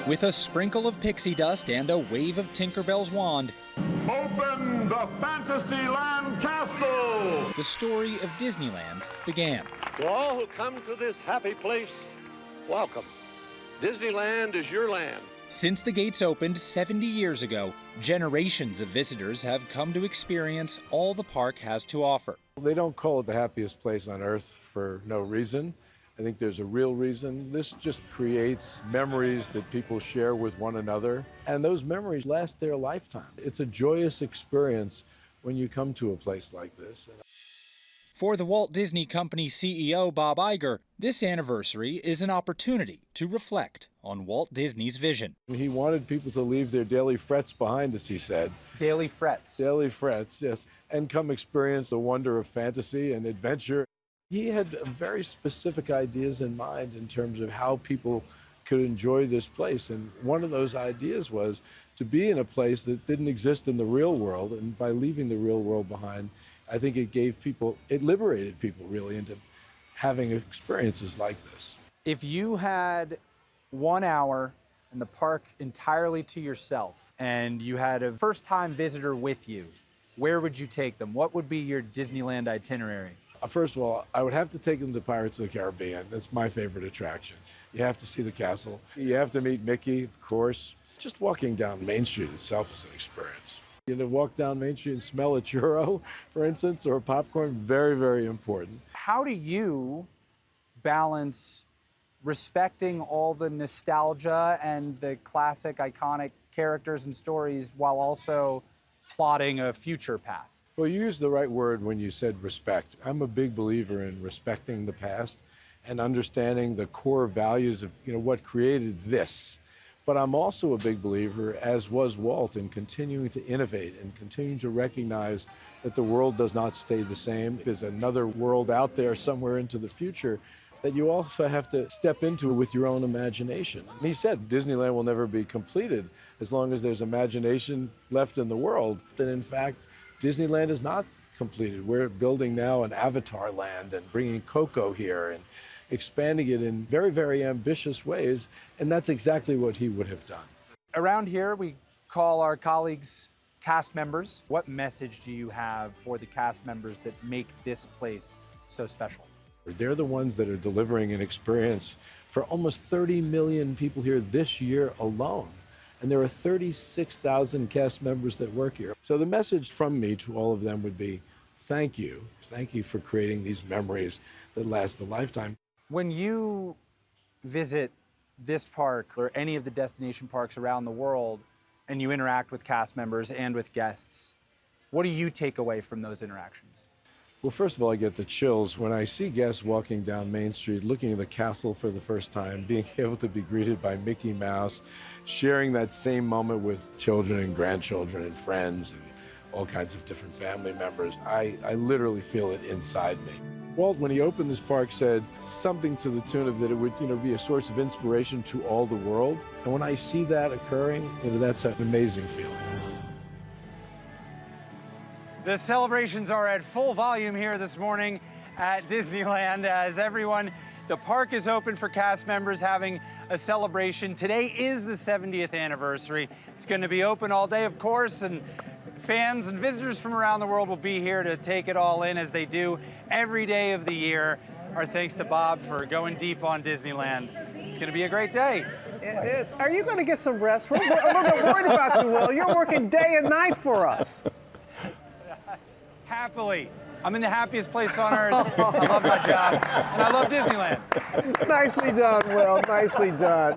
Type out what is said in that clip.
With a sprinkle of pixie dust and a wave of Tinkerbell's wand, Open the Fantasyland Castle! the story of Disneyland began. To all who come to this happy place, welcome. Disneyland is your land. Since the gates opened 70 years ago, generations of visitors have come to experience all the park has to offer. They don't call it the happiest place on earth for no reason. I think there's a real reason. This just creates memories that people share with one another, and those memories last their lifetime. It's a joyous experience when you come to a place like this. For the Walt Disney Company CEO Bob Iger, this anniversary is an opportunity to reflect on Walt Disney's vision. He wanted people to leave their daily frets behind, as he said. Daily frets. Daily frets, yes, and come experience the wonder of fantasy and adventure. He had very specific ideas in mind in terms of how people could enjoy this place. And one of those ideas was to be in a place that didn't exist in the real world. And by leaving the real world behind, I think it liberated people really into having experiences like this. If you had 1 hour in the park entirely to yourself and you had a first-time visitor with you, where would you take them? What would be your Disneyland itinerary? First of all, I would have to take them to Pirates of the Caribbean. That's my favorite attraction. You have to see the castle. You have to meet Mickey, of course. Just walking down Main Street itself is an experience. You know, walk down Main Street and smell a churro, for instance, or popcorn, very, very important. How do you balance respecting all the nostalgia and the classic, iconic characters and stories while also plotting a future path? Well, you used the right word when you said respect. I'm a big believer in respecting the past and understanding the core values of, what created this. But I'm also a big believer, as was Walt, in continuing to innovate and continuing to recognize that the world does not stay the same. There's another world out there somewhere into the future that you also have to step into with your own imagination. He said Disneyland will never be completed as long as there's imagination left in the world. And in fact, Disneyland is not completed. We're building now an Avatar land and bringing Coco here and expanding it in very, very ambitious ways, and that's exactly what he would have done. Around here, we call our colleagues cast members. What message do you have for the cast members that make this place so special? They're the ones that are delivering an experience for almost 30 million people here this year alone. And there are 36,000 cast members that work here. So the message from me to all of them would be, thank you. Thank you for creating these memories that last a lifetime. When you visit this park or any of the destination parks around the world and you interact with cast members and with guests, what do you take away from those interactions? Well, first of all, I get the chills when I see guests walking down Main Street, looking at the castle for the first time, being able to be greeted by Mickey Mouse, sharing that same moment with children and grandchildren and friends and all kinds of different family members. I literally feel it inside me. Walt, when he opened this park, said something to the tune of that it would, be a source of inspiration to all the world. And when I see that occurring, that's an amazing feeling. The celebrations are at full volume here this morning at Disneyland as the park is open for cast members having a celebration. Today is the 70th anniversary. It's going to be open all day, of course, and fans and visitors from around the world will be here to take it all in as they do every day of the year. Our thanks to Bob for going deep on Disneyland. It's going to be a great day. It is. Are you going to get some rest? We're a little bit worried about you, Will. You're working day and night for us. Happily. I'm in the happiest place on earth. I love my job, and I love Disneyland. Nicely done, Will. Nicely done.